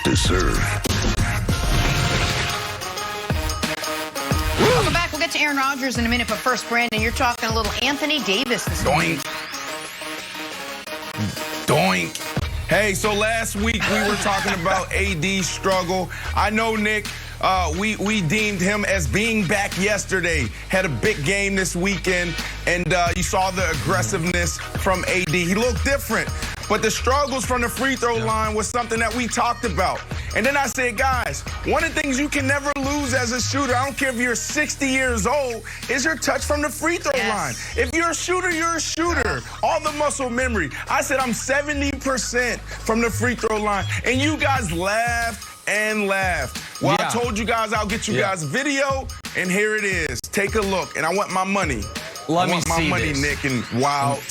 deserve. Welcome back. We'll get to Aaron Rodgers in a minute, but first, Brandon, you're talking a little Anthony Davis this morning. Doink. Hey, so last week we were talking about AD's struggle. I know, Nick, we deemed him as being back yesterday. Had a big game this weekend, and you saw the aggressiveness from AD. He looked different, but the struggles from the free throw line was something that we talked about. And then I said, guys, one of the things you can never lose as a shooter, I don't care if you're 60 years old, is your touch from the free throw line. If you're a shooter, you're a shooter. All the muscle memory. I said I'm 70% from the free throw line, and you guys laughed and laughed. Well, I told you guys I'll get you guys video, and here it is. Take a look, and I want my money. Let I want my money, this. Nick and Wild.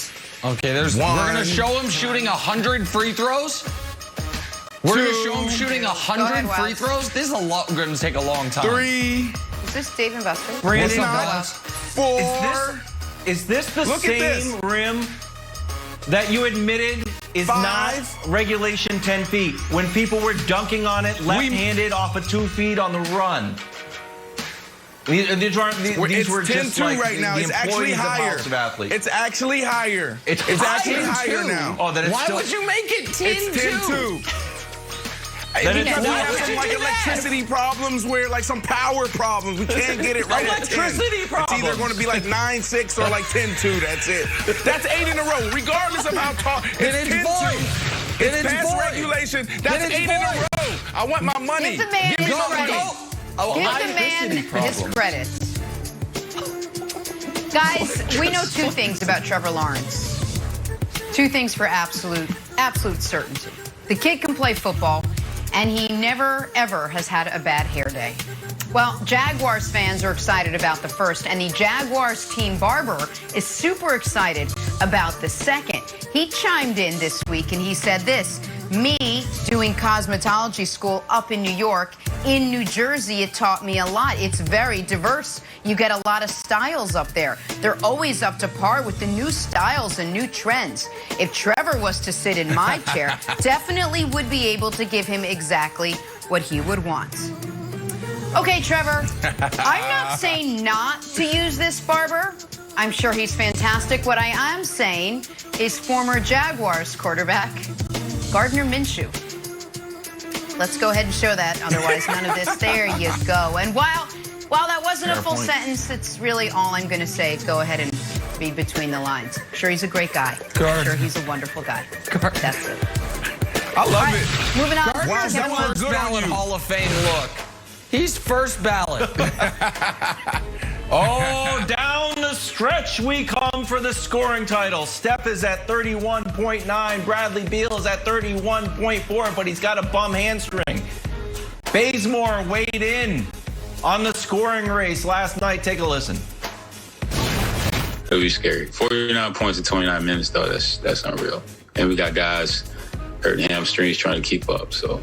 Okay, we're going to show him shooting 100 free throws? We're going to show him shooting 100 free throws? This is going to take a long time. 3. Is this Dave and Buster? Brandon, 4. Is this the Look at this. same rim that you admitted is 5. not regulation 10 feet when people were dunking on it left-handed off of 2 feet on the run? These were It's just 10-2 like right now. the It's actually employees of higher. House of Athletes. It's actually higher. It's actually higher, higher too. now. Oh, then it's Why still, would you make it 10-2? It's 10-2. Then Because we why have would some you like do that? electricity problems where like some power problems. We can't get it right at 10. Electricity It's either problems. going to be like 9-6 or like 10-2. That's it. That's 8 in a row, regardless of how tall. Then it's 10-2. void. Then It's it's past void. regulation. Then That's it's 8 in a row. I want my money. Give the man his credit. Oh, Give the man his credit. Guys, we know two things about Trevor Lawrence. Two things for absolute certainty. The kid can play football, and he never, ever has had a bad hair day. Well, Jaguars fans are excited about the first, and the Jaguars team barber is super excited about the second. He chimed in this week, and he said this: me doing cosmetology school up in New York, in New Jersey, it taught me a lot. It's very diverse. You get a lot of styles up there. They're always up to par with the new styles and new trends. If Trevor was to sit in my chair, definitely would be able to give him exactly what he would want. Okay, Trevor, I'm not saying not to use this barber. I'm sure he's fantastic. What I am saying is former Jaguars quarterback Gardner Minshew. Let's go ahead and show that. Otherwise, none of this. There you go. And while that wasn't a full sentence, it's really all I'm going to say. Go ahead and read between the lines. Sure, he's a great guy. Sure, he's a wonderful guy. That's it. I love it. Moving on. Wow, Kevin that First good on ballot you. Hall of Fame look. He's first ballot. Oh, down the stretch we come for the scoring title. Steph is at 31.9. Bradley Beal is at 31.4, but he's got a bum hamstring. Bazemore weighed in on the scoring race last night. Take a listen. It'll be scary. 49 points in 29 minutes, though, that's unreal. And we got guys hurting hamstrings trying to keep up, so.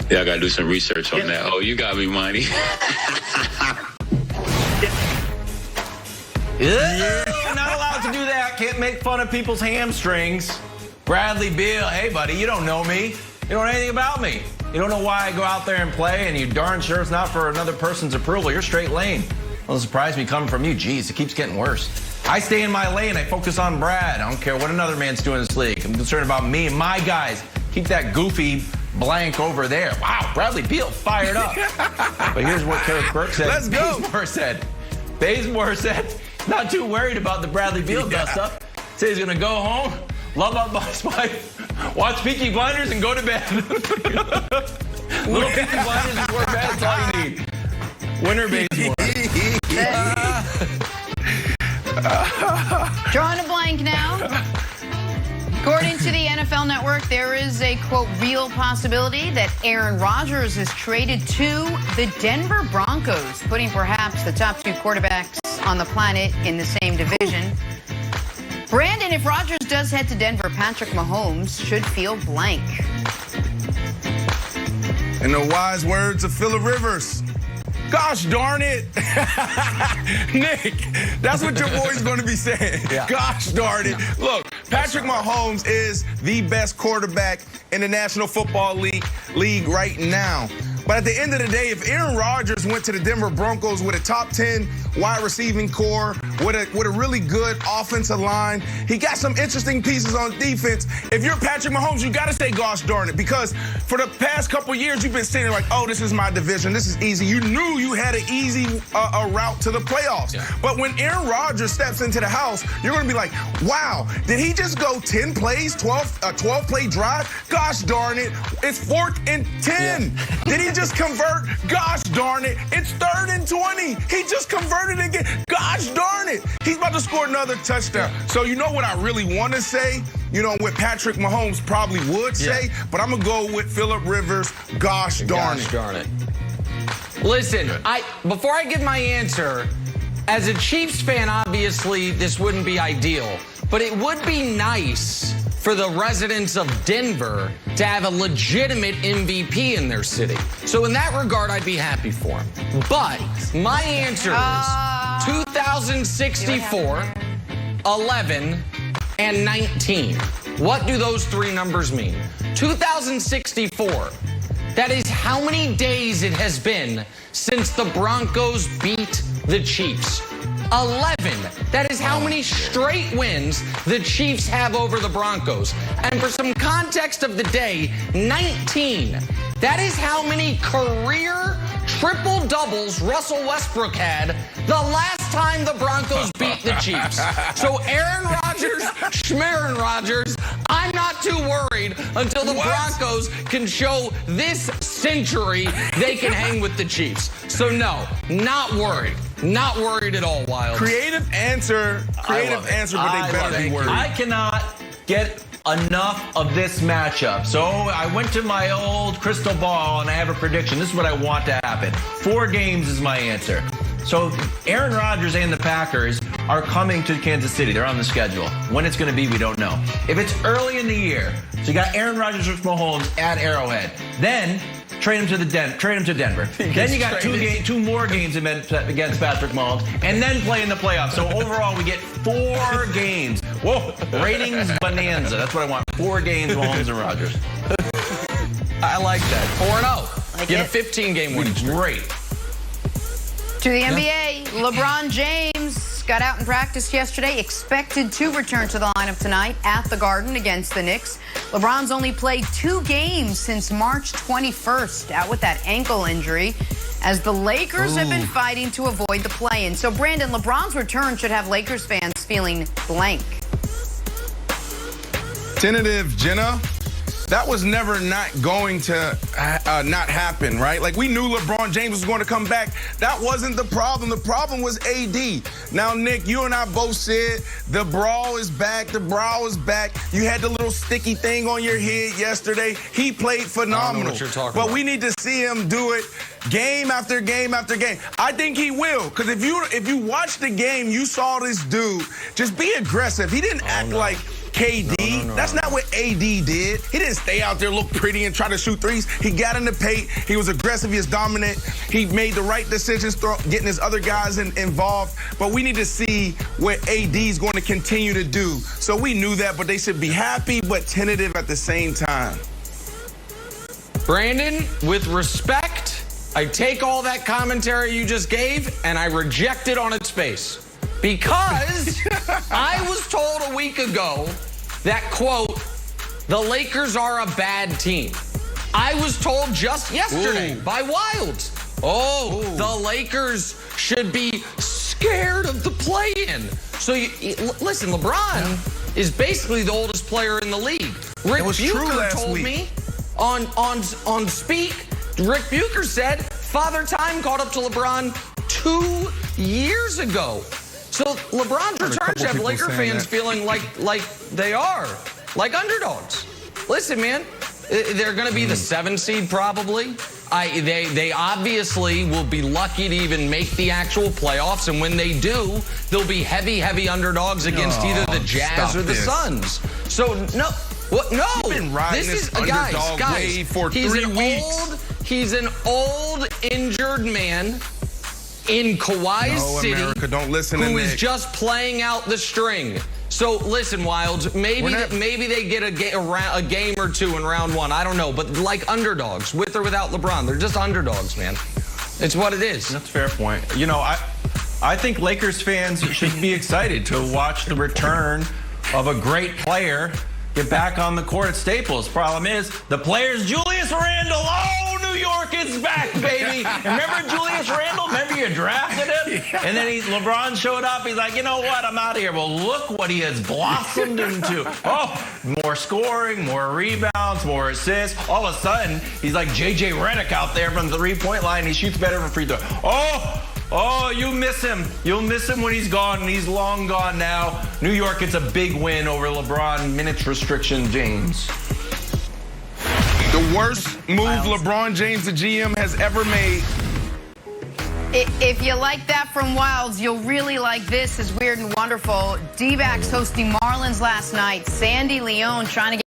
Yeah, I got to do some research on that. Oh, you got me, money. Not allowed to do that. Can't make fun of people's hamstrings. Bradley Beal, hey, buddy, you don't know me. You don't know anything about me. You don't know why I go out there and play, and you darn sure it's not for another person's approval. You're straight lane. Doesn't surprise me coming from you. Jeez, it keeps getting worse. I stay in my lane. I focus on Brad. I don't care what another man's doing in this league. I'm concerned about me and my guys. Keep that goofy blank over there. Wow, Bradley Beal fired up. But here's what Kerith Burke said. Let's go. Bazemore said, not too worried about the Bradley Beal dust up. Said he's going to go home, love up his wife, watch Peaky Blinders, and go to bed. Little Peaky Blinders and 4 beds, all you need. Winner Bazemore. Drawing a blank now. According to the NFL Network, there is a, quote, real possibility that Aaron Rodgers is traded to the Denver Broncos, putting perhaps the top 2 quarterbacks on the planet in the same division. Brandon, if Rodgers does head to Denver, Patrick Mahomes should feel blank. In the wise words of Phillip Rivers, gosh darn it. Nick, that's what your boy's going to be saying. Gosh darn it. Look, Patrick Mahomes is the best quarterback in the National Football League right now. But at the end of the day, if Aaron Rodgers went to the Denver Broncos with a top 10 wide receiving core, with a really good offensive line, he got some interesting pieces on defense. If you're Patrick Mahomes, you got to say, gosh darn it, because for the past couple years, you've been sitting like, oh, this is my division. This is easy. You knew you had an easy route to the playoffs. Yeah. But when Aaron Rodgers steps into the house, you're going to be like, wow, did he just go 10 plays, 12-play drive? Gosh darn it, it's 4th and 10. Yeah. Did he just convert? Gosh darn it, it's 3rd and 20. He just converted again. Gosh darn it, he's about to score another touchdown. So you know what I really want to say? You know what Patrick Mahomes probably would say, but I'm going to go with Phillip Rivers. Gosh darn it. Listen, before I give my answer, as a Chiefs fan, obviously this wouldn't be ideal, but it would be nice for the residents of Denver to have a legitimate MVP in their city. So in that regard, I'd be happy for him. But my answer is 2064, 11, and 19. What do those three numbers mean? 2064, that is how many days it has been since the Broncos beat the Chiefs. 11, that is how many straight wins the Chiefs have over the Broncos. And for some context of the day, 19, that is how many career triple doubles Russell Westbrook had the last time the Broncos beat the Chiefs. So Aaron Rodgers, Schmerin Rodgers, I'm not too worried until the Broncos can show this century they can hang with the Chiefs. So no, not worried. Not worried at all, Wild. Creative answer, but they better be worried. I cannot get enough of this matchup. So I went to my old crystal ball and I have a prediction. This is what I want to happen. 4 games is my answer. So Aaron Rodgers and the Packers are coming to Kansas City. They're on the schedule. When it's going to be, we don't know. If it's early in the year, so you got Aaron Rodgers with Mahomes at Arrowhead, then trade him to Denver. Then you got 2 more games against Patrick Mahomes, and then play in the playoffs. So overall, we get 4 games. Whoa, ratings bonanza. That's what I want. 4 games, Mahomes and Rodgers. I like that. 4-0. Get a 15-game winning streak. Great. To the NBA, LeBron James got out and practiced yesterday, expected to return to the lineup tonight at the Garden against the Knicks. LeBron's only played 2 games since March 21st, out with that ankle injury, as the Lakers have been fighting to avoid the play-in. So, Brandon, LeBron's return should have Lakers fans feeling blank. Tentative, Jenna. That was never not going to not happen, right? Like, we knew LeBron James was going to come back. That wasn't the problem. The problem was AD. Now, Nick, you and I both said the brawl is back. The brow is back. You had the little sticky thing on your head yesterday. He played phenomenal. I don't know what you're talking about. We need to see him do it game after game after game. I think he will, because if you watch the game, you saw this dude just be aggressive. He didn't act like KD. No. That's not what AD did. He didn't stay out there, look pretty, and try to shoot threes. He got in the paint. He was aggressive. He was dominant. He made the right decisions, getting his other guys involved. But we need to see what AD is going to continue to do. So we knew that, but they should be happy but tentative at the same time. Brandon, with respect, I take all that commentary you just gave and I reject it on its face. Because I was told a week ago that, quote, the Lakers are a bad team. I was told just yesterday by Wilds, the Lakers should be scared of the play-in. So, listen, LeBron is basically the oldest player in the league. Rick Bucher told me on Speak, Rick Bucher said Father Time caught up to LeBron 2 years ago. So LeBron's return should have Laker fans feeling like they are, like underdogs. Listen, man, they're going to be the 7 seed probably. They obviously will be lucky to even make the actual playoffs, and when they do, they'll be heavy underdogs against either the Jazz or the Suns. So no. What? No. You've been riding this underdog wave for 3 weeks. He's an old injured man in Kawhi's city, America, don't listen who is just playing out the string. So listen, Wilds, maybe they get a game or two in round one. I don't know, but like underdogs, with or without LeBron, they're just underdogs, man. It's what it is. That's a fair point. You know, I think Lakers fans should be excited to watch the return of a great player get back on the court at Staples. Problem is, the player's Julius Randle. Oh, New York is back, baby. Remember Julius Randle? Remember you drafted him? And then LeBron showed up. He's like, you know what? I'm out of here. Well, look what he has blossomed into. Oh, more scoring, more rebounds, more assists. All of a sudden, he's like J.J. Redick out there from the three-point line. He shoots better from free throw. Oh, you miss him. You'll miss him when he's gone, and he's long gone now. New York gets a big win over LeBron minutes restriction James. The worst move LeBron James, the GM, has ever made. If you like that from Wilds, you'll really like this. Is Weird and Wonderful. D-backs hosting Marlins last night. Sandy Leone trying to get